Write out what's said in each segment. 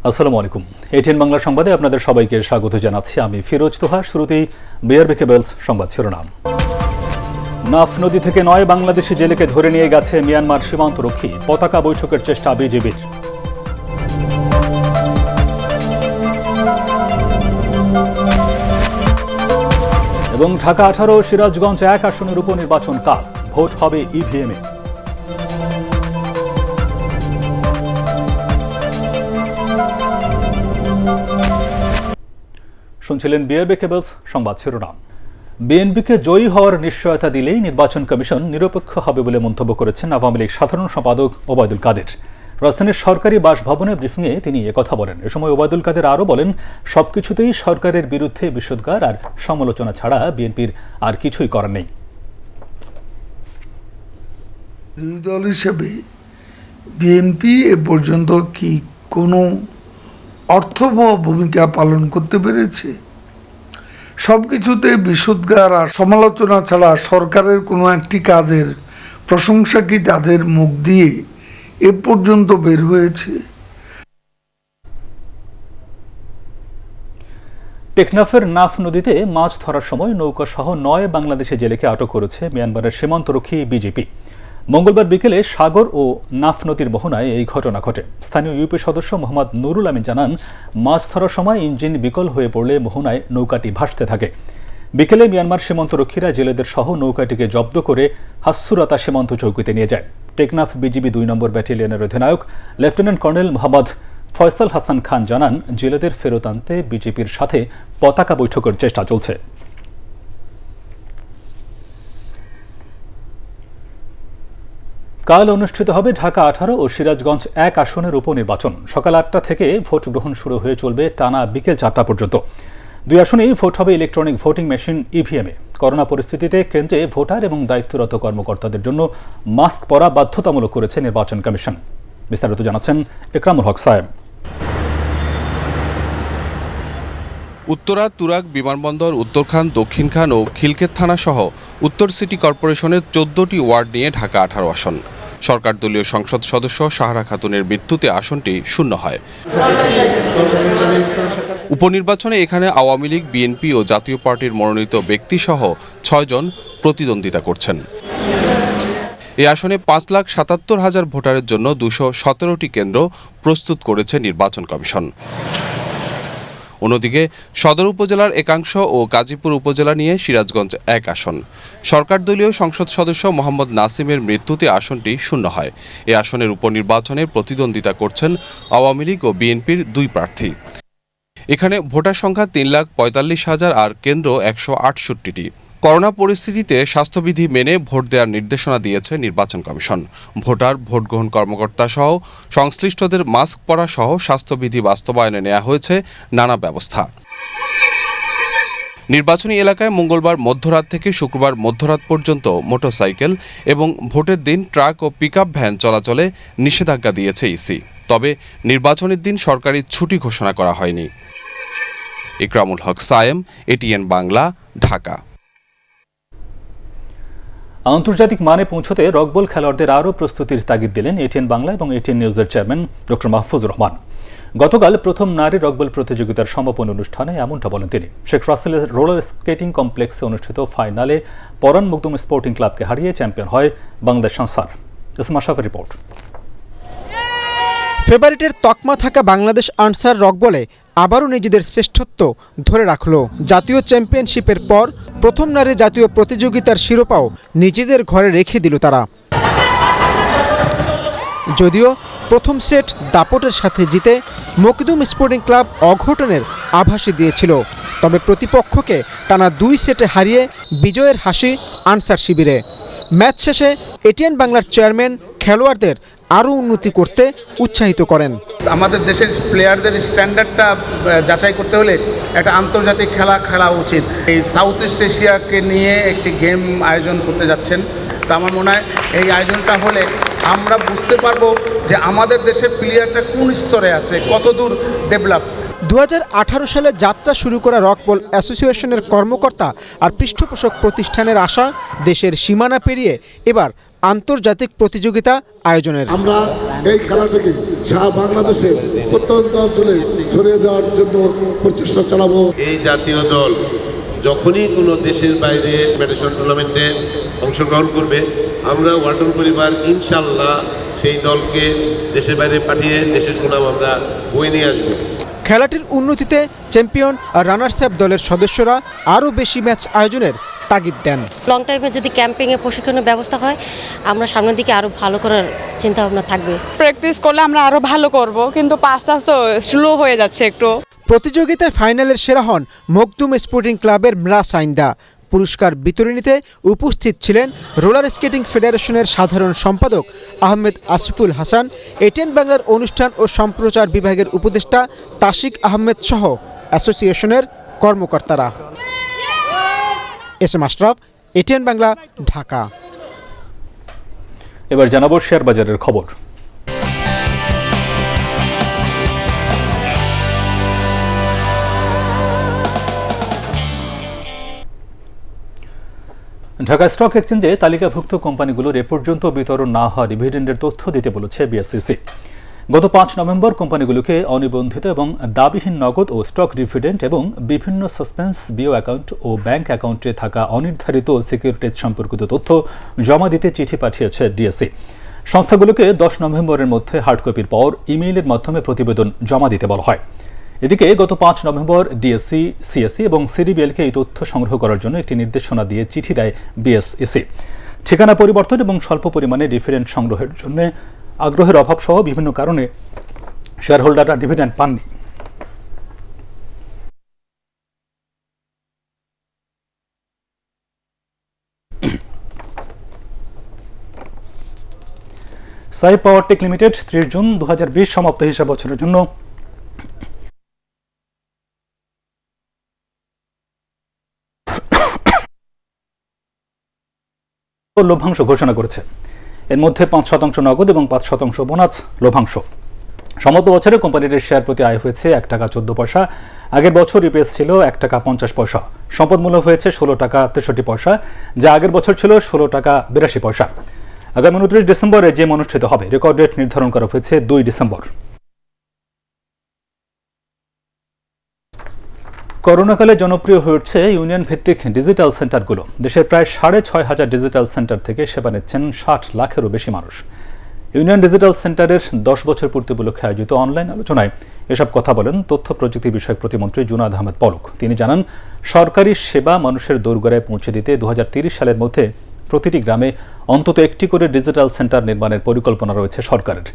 আসসালামু আলাইকুম। এটিএন বাংলা সংবাদে আপনাদের সবাইকে স্বাগত জানাচ্ছি। আমি ফিরোজ তোহা। শুরুতেই বিআরবি কেবলস সংবাদ শিরোনাম। নাফ নদী থেকে 9 বাংলাদেশি জেলেকে ধরে নিয়ে গেছে মিয়ানমার সীমান্তরক্ষী। পতাকা বৈঠকের চেষ্টা বিজিবির। এবং ঢাকা 18 ও সিরাজগঞ্জ 1 আসনের উপনির্বাচন কাল। ভোট হবে ইভিএমে। শুনছিলেন বিআরবি কেবলস সংবাদ শিরোনাম। বিএনপিকে জয়ী হওয়ার নিশ্চয়তা দিলেই নির্বাচন কমিশন নিরপেক্ষ হবে বলে মন্তব্য করেছেন আওয়ামী লীগ সাধারণ সম্পাদক ওবায়দুল কাদের। রাজধানীর সরকারি বাসভবনে ব্রিফিংয়ে তিনি একথা বলেন। এ সময় ওবায়দুল কাদের আরও বলেন, সবকিছুতেই সরকারের বিরুদ্ধে বিষোদ্গার আর সমালোচনা ছাড়া বিএনপির আর কিছুই করার নেই। বিরোধী দল হিসেবে বিএনপি এ পর্যন্ত কি কোনো অর্থবহ ভূমিকা পালন করতে পেরেছে? সব কিছুতে বিষোদ্গার আর সমালোচনা ছাড়া সরকারের কোনো একটি কাজের প্রশংসা কি তাদের মুখ দিয়ে এ পর্যন্ত বের হয়েছে? টেকনাফের নাফ নদীতে মাছ ধরার সময় নৌকা সহ 9 বাংলাদেশি জেলেকে আটক করেছে মিয়ানমারের সীমান্তরক্ষী বিজিপি। মঙ্গলবার বিকেলে সাগর ও নাফ নদীর মোহনায় এই ঘটনা ঘটে। স্থানীয় ইউপি সদস্য মোহাম্মদ নুরুল আমিন জানান, মাছ ধরার সময় ইঞ্জিন বিকল হয়ে পড়লে মোহনায় নৌকাটি ভাসতে থাকে। বিকেলে মিয়ানমার সীমান্তরক্ষীরা জেলেদের সহ নৌকাটিকে জব্দ করে হাসুরাতা সীমান্ত চৌকিতে নিয়ে যায়। টেকনাফ বিজিবি 2 নম্বর ব্যাটালিয়নের অধিনায়ক লেফটেন্যান্ট কর্নেল মোহাম্মদ ফয়সাল হাসান খান জানান, জেলেদের ফেরত আনতে বিজেপির সাথে পতাকা বৈঠকের চেষ্টা চলছে। কাল অনুষ্ঠিত হবে ঢাকা 18 ও সিরাজগঞ্জ 1 আসনের উপনির্বাচন। সকাল 8টা থেকে ভোট গ্রহণ শুরু হয়ে চলবে টানা বিকেল 4টা পর্যন্ত। 2 আসনেই ভোট হবে ইলেকট্রনিক ভোটিং মেশিন ইভিএমে। করোনা পরিস্থিতিতে কেন্দ্রে ভোটার এবং দায়িত্বরত কর্মকর্তাদের জন্য মাস্ক পরা বাধ্যতামূলক করেছে নির্বাচন কমিশন। বিস্তারিত জানাচ্ছেন ইকরামুল হক সায়েম। উত্তরা, তুরাগ বিমানবন্দর, উত্তরখান, দক্ষিণখান ও খিলক্ষেত থানা সহ উত্তর সিটি কর্পোরেশনের 14টি ওয়ার্ড নিয়ে ঢাকা 18 আসন। সরকার দলীয় সংসদ সদস্য সাহারা খাতুনের মৃত্যুতে আসনটি শূন্য হয়। উপনির্বাচনে এখানে আওয়ামী লীগ, বিএনপি ও জাতীয় পার্টির মনোনীত ব্যক্তিসহ 6 জন প্রতিদ্বন্দ্বিতা করছেন। এই আসনে 5,77,000 ভোটারের জন্য 217টি কেন্দ্র প্রস্তুত করেছে নির্বাচন কমিশন। অন্যদিকে সদর উপজেলার একাংশ ও গাজীপুর উপজেলা নিয়ে সিরাজগঞ্জ 1 আসন। সরকার দলীয় সংসদ সদস্য মোহাম্মদ নাসিমের মৃত্যুতে আসনটি শূন্য হয়। এই আসনের উপনির্বাচনে প্রতিদ্বন্দ্বিতা করছেন আওয়ামী লীগ ও বিএনপির 2 প্রার্থী। এখানে ভোটার সংখ্যা 3,45,000 আর কেন্দ্র 168টি। করোনা পরিস্থিতিতে স্বাস্থ্যবিধি মেনে ভোট দেওয়ার নির্দেশনা দিয়েছে নির্বাচন কমিশন। ভোটার, ভোট গ্রহণ কর্মকর্তা সহ সংশ্লিষ্টদের মাস্ক পরা সহ স্বাস্থ্যবিধি বাস্তবায়নে নেওয়া হয়েছে নানা ব্যবস্থা। নির্বাচনী এলাকায় মঙ্গলবার মধ্যরাত থেকে শুক্রবার মধ্যরাত পর্যন্ত মোটরসাইকেল এবং ভোটের দিন ট্রাক ও পিকআপ ভ্যান চলাচলে নিষেধাজ্ঞা দিয়েছে ইসি। তবে নির্বাচনের দিন সরকারি ছুটি ঘোষণা করা হয়নি। ইকরামুল হক সায়েম, এটিএন বাংলা, ঢাকা। আন্তর্জাতিক মানে পৌঁছতে রগবল খেলোয়াড়দের আরও প্রস্তুতির তাগিদ দিলেন এটিএন বাংলা এবং এটিএন নিউজের চেয়ারম্যান ডক্টর মাহফুজুর রহমান। গতকাল প্রথম নারী রগবল প্রতিযোগিতার সমাপনী অনুষ্ঠানে এমনটা বলেন তিনি। শেখ রাসেলের রোলার স্কেটিং কমপ্লেক্সে অনুষ্ঠিত ফাইনালে পরান মুকদুম স্পোর্টিং ক্লাবকে হারিয়ে চ্যাম্পিয়ন হয় বাংলাদেশ আনসার। ইসমাশাফের রিপোর্ট। ফেভারিটের তকমা থাকা বাংলাদেশ আনসার রগবলে আবারও নিজেদের শ্রেষ্ঠত্ব ধরে রাখল। জাতীয় চ্যাম্পিয়নশিপের পর প্রথম নারী জাতীয় প্রতিযোগিতার শিরোপাও নিজেদের ঘরে রেখে দিল তারা। যদিও প্রথম সেট দাপটের সাথে জিতে মকদুম স্পোর্টিং ক্লাব অঘটনের আভাসই দিয়েছিল, তবে প্রতিপক্ষকে টানা 2 সেটে হারিয়ে বিজয়ের হাসি আনসার শিবিরে। ম্যাচ শেষে এটিএন বাংলার চেয়ারম্যান খেলোয়াড়দের আরও উন্নতি করতে উৎসাহিত করেন। আমাদের দেশের প্লেয়ারদের স্ট্যান্ডার্ডটা যাচাই করতে হলে একটা আন্তর্জাতিক খেলা উচিত। এই সাউথ ইস্ট এশিয়াকে নিয়ে একটি গেম আয়োজন করতে যাচ্ছেন। তা আমার মনে হয় এই আয়োজনটা হলে আমরা বুঝতে পারবো যে আমাদের দেশের প্লেয়ারটা কোন স্তরে আছে, কতদূর ডেভেলপ। 2018 সালে যাত্রা শুরু করা রকবল অ্যাসোসিয়েশনের কর্মকর্তা আর পৃষ্ঠপোষক প্রতিষ্ঠানের আশা দেশের সীমানা পেরিয়ে এবার আন্তর্জাতিক প্রতিযোগিতা আয়োজনের। আমরা এই খেলাটাকে সারা বাংলাদেশে প্রত্যন্ত অঞ্চলে ছড়িয়ে দেওয়ার জন্য প্রচেষ্টা চালাবো। এই জাতীয় দল যখনই কোনো দেশের বাইরে ফেডারেশন টুর্নামেন্টে অংশগ্রহণ করবে, আমরা ওয়ালটন পরিবার ইনশাল্লাহ সেই দলকে দেশের বাইরে পাঠিয়ে দেশের সুনাম আমরা বয়ে নিয়ে আসবো। খেলাটির উন্নতিতে চ্যাম্পিয়ন আর রানার্স আপ দলের সদস্যরা আরও বেশি ম্যাচ আয়োজনের তাগিদ দেন। লং টাইমে যদি ক্যাম্পিংয়ে প্রশিক্ষণের ব্যবস্থা হয়, আমরা সামনের দিকে আরও ভালো করার চিন্তা ভাবনা থাকবে। প্র্যাকটিস করলে আমরা আরও ভালো করব, কিন্তু পাঁচটা তো স্লো হয়ে যাচ্ছে একটু। প্রতিযোগিতায় ফাইনালের সেরা হন মখদুম স্পোর্টিং ক্লাবের ম্রাস আইন্দা। পুরস্কার বিতরণীতে উপস্থিত ছিলেন রোলার স্কেটিং ফেডারেশনের সাধারণ সম্পাদক আহমেদ আসিফুল হাসান, এটিএন বাংলার অনুষ্ঠান ও সম্প্রচার বিভাগের উপদেষ্টা তাশিক আহমেদ সহ অ্যাসোসিয়েশনের কর্মকর্তারা। S M Ashraf, ATN Bangla, Dhaka. এবার জানাবো শেয়ার বাজারের খবর। ঢাকা স্টক এক্সচেঞ্জে তালিকাভুক্ত কোম্পানিগুলোর এ পর্যন্ত বিতরণ না হওয়া ডিভিডেন্ডের তথ্য দিতে বলেছে বিএসইসি। গত 5 নভেম্বর কোম্পানিগুলোকে অনিবন্ধিত এবং দাবিহীন নগদ ও স্টক ডিভিডেন্ড এবং বিভিন্ন সাসপেন্স বিও অ্যাকাউন্ট ও ব্যাংক অ্যাকাউন্টে থাকা অনির্ধারিত সিকিউরিটিজ সম্পর্কিত তথ্য জমা দিতে চিঠি পাঠিয়েছে ডিএসই। সংস্থাগুলোকে 10 নভেম্বরের মধ্যে হার্ডকপির পর ইমেইলের মাধ্যমে প্রতিবেদন জমা দিতে বলা হয়। এদিকে গত 5 নভেম্বর ডিএসসি, সিএসসি এবং সিডিবিএলকে এই তথ্য সংগ্রহ করার জন্য একটি নির্দেশনা দিয়ে চিঠি দেয় বিএসইসি। ঠিকানা পরিবর্তন এবং স্বল্প পরিমাণে ডিভিডেন্ড সংগ্রহের জন্য আগ্রহের অভাব সহ বিভিন্ন কারণে শেয়ারহোল্ডাররা ডিভিডেন্ড পাননি। সাইপ পাওয়ারটেক লিমিটেড 30 জুন 2020 সমাপ্ত হিসাব বছরের জন্য লভ্যাংশ ঘোষণা করেছে। এর মধ্যে 5% নগদ এবং 5% বোনাস লভ্যাংশ। সমগ্র বছরে কোম্পানিটির শেয়ার প্রতি আয় হয়েছে 1 টাকা 14 পয়সা। আগের বছর ইপিএস ছিল 1 টাকা 50 পয়সা। সম্পদ মূল্য হয়েছে 16 টাকা 63 পয়সা, যা আগের বছর ছিল 16 টাকা 82 পয়সা। আগামী 29 ডিসেম্বরে যে অনুষ্ঠিত হবে, রেকর্ড ডেট নির্ধারণ করা হয়েছে 2 ডিসেম্বর। করোনাকালে জনপ্রিয় হয়ে উঠছে ইউনিয়ন ভিত্তিক ডিজিটাল সেন্টারগুলো। দেশের প্রায় 6,500 ডিজিটাল সেন্টার থেকে সেবা নিচ্ছেন 60 লাখেরও বেশি মানুষ। ইউনিয়ন ডিজিটাল সেন্টারের 10 বছর পূর্তি উপলক্ষে আয়োজিত অনলাইন আলোচনায় এসব কথা বলেন তথ্য প্রযুক্তি বিষয়ক প্রতিমন্ত্রী জুনাদ আহমেদ পলক। তিনি জানান, সরকারি সেবা মানুষের দোরগোড়ায় পৌঁছে দিতে 2030 সালের মধ্যে প্রতিটি গ্রামে অন্তত একটি করে ডিজিটাল সেন্টার নির্মাণের পরিকল্পনা রয়েছে সরকারের।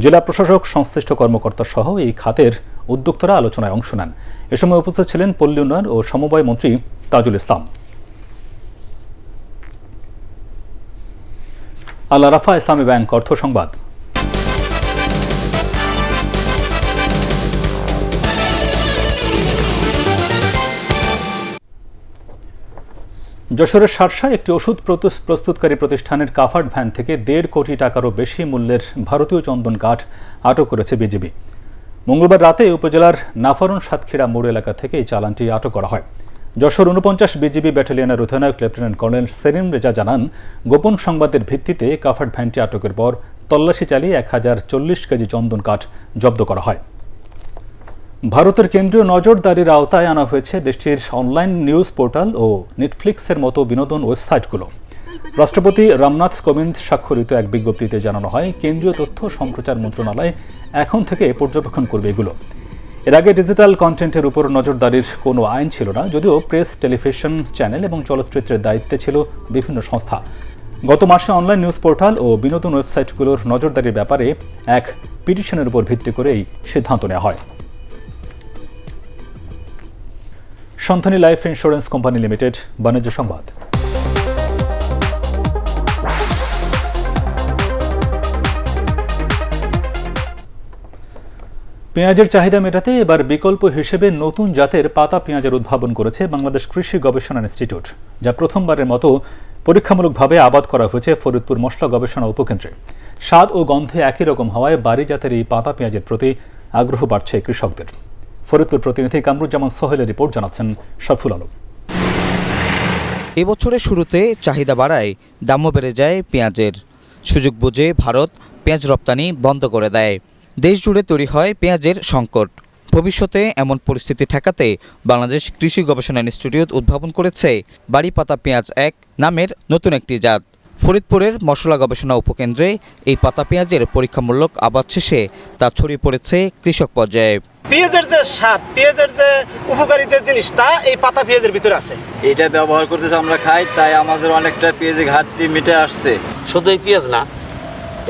জেলা প্রশাসক, সংশ্লিষ্ট কর্মকর্তা সহ এই খাতের উদ্যোক্তারা আলোচনায় অংশ নেন। এ সময় উপস্থিত ছিলেন পল্লী উন্নয়ন ও সমবায় মন্ত্রী তাজুল ইসলাম। আল আরাফা ইসলামী ব্যাংক অর্থ সংবাদ। যশোরের শার্শায় একটি ওষুধ প্রস্তুতকারী প্রতিষ্ঠানের কাভার্ড ভ্যান থেকে 1.5 কোটি টাকারও বেশি মূল্যের ভারতীয় চন্দন কাঠ আটক করেছে বিজিবি। মঙ্গলবার রাতে উপজেলার নাফারন সাতক্ষীরা মোড় এলাকা থেকে এই চালানটি আটক করা হয়। যশোর 49 বিজিবি ব্যাটালিয়নের অধিনায়ক লেফটেন্যান্ট কর্নেল সেলিম রেজা জানান, গোপন সংবাদের ভিত্তিতে কাভার্ড ভ্যানটি আটকের পর তল্লাশি চালিয়ে 1040 কেজি চন্দন কাঠ জব্দ করা হয়। ভারতের কেন্দ্রীয় নজরদারির আওতায় আনা হয়েছে দেশটির অনলাইন নিউজ পোর্টাল ও নেটফ্লিক্সের মতো বিনোদন ওয়েবসাইটগুলো। রাষ্ট্রপতি রামনাথ কোবিন্দ স্বাক্ষরিত এক বিজ্ঞপ্তিতে জানানো হয়, কেন্দ্রীয় তথ্য সম্প্রচার মন্ত্রণালয় এখন থেকে পর্যবেক্ষণ করবে এগুলো। এর আগে ডিজিটাল কন্টেন্টের উপর নজরদারির কোনো আইন ছিল না, যদিও প্রেস, টেলিভিশন চ্যানেল এবং চলচ্চিত্রের দায়িত্বে ছিল বিভিন্ন সংস্থা। গত মাসে অনলাইন নিউজ পোর্টাল ও বিনোদন ওয়েবসাইটগুলোর নজরদারির ব্যাপারে এক পিটিশনের উপর ভিত্তি করে এই সিদ্ধান্ত নেওয়া হয়। সন্ধানী লাইফ ইন্স্যুরেন্স কোম্পানি লিমিটেড বাণিজ্য সংবাদ। পেঁয়াজের চাহিদা মেটাতে এবার বিকল্প হিসেবে নতুন জাতের পাতা পেঁয়াজের উদ্ভাবন করেছে বাংলাদেশ কৃষি গবেষণা ইনস্টিটিউট, যা প্রথমবারের মতো পরীক্ষামূলকভাবে আবাদ করা হয়েছে ফরিদপুর মশলা গবেষণা উপকেন্দ্রে। স্বাদ ও গন্ধে একই রকম হওয়ায় বাড়ি জাতের এই পাতা পেঁয়াজের প্রতি আগ্রহ বাড়ছে কৃষকদের। ফরিদপুর প্রতিনিধি কামরুজ্জামান সোহেলের রিপোর্ট, জানাচ্ছেন শরফুল আলম। এবছরের শুরুতে চাহিদা বাড়ায় দামও বেড়ে যায় পেঁয়াজের। সুযোগ বুঝে ভারত পেঁয়াজ রপ্তানি বন্ধ করে দেয়। দেশ জুড়ে তৈরি হয় পেঁয়াজের সংকট। ভবিষ্যতে এমন পরিস্থিতি ঠেকাতে বাংলাদেশ কৃষি গবেষণা ইনস্টিটিউট উদ্ভাবন করেছে বাড়িপাতা পেঁয়াজ 1 নামের নতুন একটি জাত। ফরিদপুরের মশলা গবেষণা উপকেন্দ্রে এই পাতা পেঁয়াজের পরীক্ষামূলক আবাদ শেষে তা ছড়িয়ে পড়েছে কৃষক পর্যায়ে। পেঁয়াজের যে স্বাদ, পেঁয়াজের যে উপকারী যে জিনিস, তা এই পাতা পেঁয়াজের ভিতরে আছে। এটা ব্যবহার করতেছে, আমরা খাই, তাই আমাদের অনেকটা পেঁয়াজের ঘাটতি মিটে আসছে। শুধু এই পেঁয়াজ না,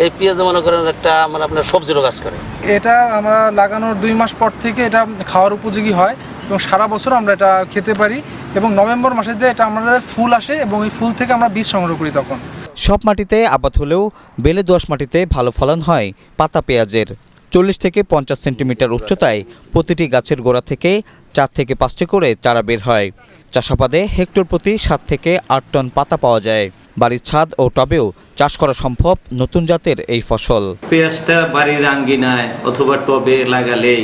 এই পেঁয়াজ মনে করেন একটা আপনার সবজিরও কাজ করে। এটা আমরা লাগানোর 2 মাস পর থেকে এটা খাওয়ার উপযোগী হয় এবং সারা বছর আমরা এটা খেতে পারি। এবং নভেম্বর মাসে যে এটা আমাদের ফুল আসে এবং এই ফুল থেকে আমরা বীজ সংগ্রহ করি। তখন সব মাটিতে আবাদ হলেও বেলে দোআঁশ মাটিতে ভালো ফলন হয় পাতা পেঁয়াজের। 40 থেকে 50 সেন্টিমিটার উচ্চতায় প্রতিটি গাছের গোড়া থেকে 4 থেকে 5টি করে চারা বের হয়। চাষাবাদে হেক্টর প্রতি 7 থেকে 8 টন পাতা পাওয়া যায়। বাড়ির ছাদ ও টবেও চাষ করা সম্ভব নতুন জাতের এই ফসল। পেঁয়াজটা বাড়ির আঙ্গিনায় অথবা টবে লাগালেই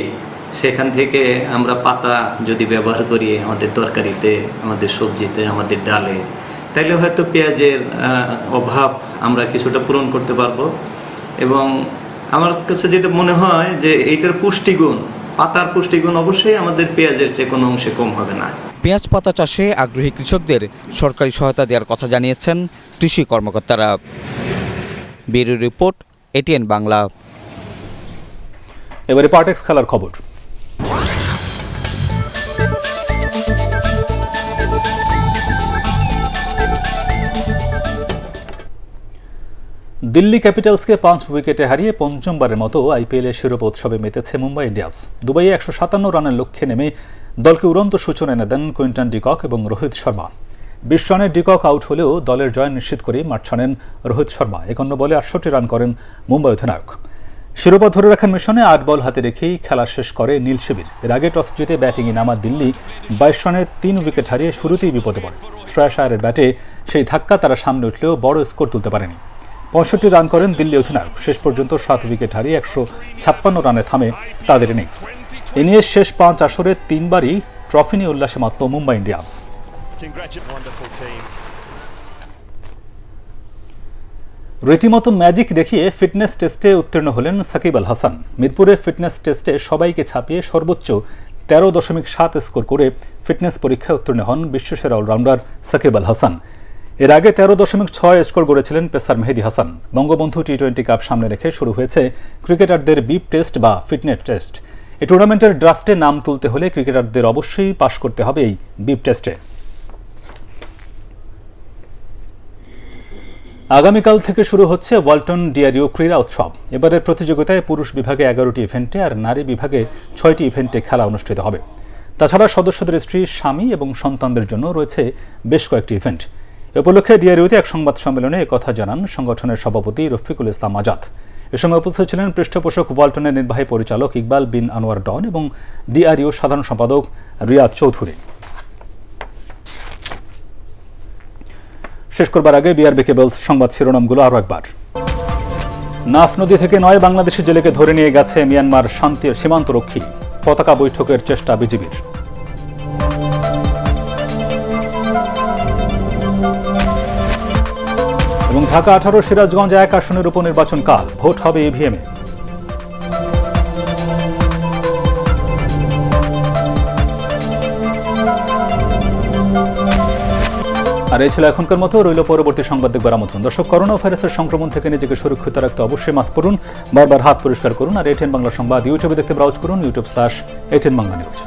সেখান থেকে আমরা পাতা যদি ব্যবহার করি আমাদের তরকারিতে, আমাদের সবজিতে, আমাদের ডালে, তাইলে হয়তো পেঁয়াজের অভাব আমরা কিছুটা পূরণ করতে পারবো। এবং আমার কাছে যেটা মনে হয় যে এইটার পুষ্টিগুণ, পাতার পুষ্টিগুণ অবশ্যই আমাদের পেঁয়াজের চেয়ে কোনো অংশে কম হবে না। পেঁয়াজ পাতা চাষে আগ্রহী কৃষকদের সরকারি সহায়তা দেওয়ার কথা জানিয়েছেন কৃষি কর্মকর্তারা। Bureau report, ATN Bangla. এবারে পার্টেক্স খেলার খবর। দিল্লি ক্যাপিটালসকে 5 উইকেটে হারিয়ে পঞ্চমবারের মতো আইপিএলের শিরোপা উৎসবে মেতেছে মুম্বাই ইন্ডিয়ান্স। দুবাইয়ে 157 রানের লক্ষ্যে নেমে দলকে উড়ন্ত সূচনা এনে দেন কুইন্টন ডিকক এবং রোহিত শর্মা। 20 রানে ডিকক আউট হলেও দলের জয় নিশ্চিত করে মাঠ ছাড়েন রোহিত শর্মা। 51 বলে 68 রান করেন মুম্বাই অধিনায়ক। শিরোপা ধরে রাখার মিশনে 8 বল হাতে রেখেই খেলা শেষ করে নীল শিবির। এর আগে টস জিতে ব্যাটিংয়ে নামা দিল্লি 22 রানে 3 উইকেট হারিয়ে শুরুতেই বিপদে পড়ে। শ্রেয়াস আয়ারের ব্যাটে সেই ধাক্কা তারা সামনে উঠলেও বড় স্কোর তুলতে পারেনি। 65 রান করেন দিল্লি অধিনায়ক। শেষ পর্যন্ত 7 উইকেট হারিয়ে 156 রানে থামে তাদের ইনিংস। এ নিয়ে শেষ 5 আসরে 3বারই ট্রফি নিয়ে উল্লাসে মাতল মুম্বাই ইন্ডিয়ান্স। রীতিমতো ম্যাজিক দেখিয়ে ফিটনেস টেস্টে উত্তীর্ণ হলেন সাকিব আল হাসান। মিরপুরে ফিটনেস টেস্টে সবাইকে ছাপিয়ে সর্বোচ্চ 13.7 স্কোর করে ফিটনেস পরীক্ষায় উত্তীর্ণ হন বিশ্বসেরা অলরাউন্ডার সাকিব আল হাসান। এর আগে 13.6 স্কোর করেছিলেন পেসার মেহেদী হাসান। বঙ্গবন্ধু টি-20 কাপ সামনে রেখে শুরু হয়েছে ক্রিকেটারদের বিপ টেস্ট বা ফিটনেস টেস্ট। এই টুর্নামেন্টের ড্রাফটে নাম তুলতে হলে ক্রিকেটারদের অবশ্যই পাশ করতে হবে এই বিপ টেস্টে। আগামীকাল থেকে শুরু হচ্ছে ওয়ালটন ডিআরইউ ক্রীড়া উৎসব। এবারের প্রতিযোগিতায় পুরুষ বিভাগে 11টি ইভেন্টে আর নারী বিভাগে 6টি ইভেন্টে খেলা অনুষ্ঠিত হবে। তাছাড়া সদস্যদের স্ত্রী, স্বামী এবং সন্তানদের জন্য রয়েছে বেশ কয়েকটি ইভেন্ট। এ উপলক্ষে ডিআরইউতে এক সংবাদ সম্মেলনে একথা জানান সংগঠনের সভাপতি রফিকুল ইসলাম আজাদ। এ সময় উপস্থিত ছিলেন পৃষ্ঠপোষক ওয়ালটনের নির্বাহী পরিচালক ইকবাল বিন আনোয়ার ডন এবং ডিআরইউ সাধারণ সম্পাদক রিয়াদ চৌধুরী। শেষ করবার আগে বিআরবি কেবলস সংবাদ শিরোনামগুলো আরও একবার। নাফ নদী থেকে 9 বাংলাদেশি জেলেকে ধরে নিয়ে গেছে মিয়ানমার শান্তির সীমান্তরক্ষী। পতাকা বৈঠকের চেষ্টা বিজিবির। এবং ঢাকা 18 সিরাজগঞ্জ 1 আসনের উপনির্বাচন কাল ভোট হবে ইভিএমে। আর এই ছিল এখনকার মতো। রইল পরবর্তী সংবাদ দেখবার আমন্ত্রণ। দর্শক, করোনা ভাইরাসের সংক্রমণ থেকে নিজেকে সুরক্ষিত রাখতে অবশ্যই মাস্ক পরুন, বারবার হাত পরিষ্কার করুন। আর এটিএন বাংলা সংবাদ ইউটিউবে দেখতে ব্রাউজ করুন, youtube/ATN Bangla News।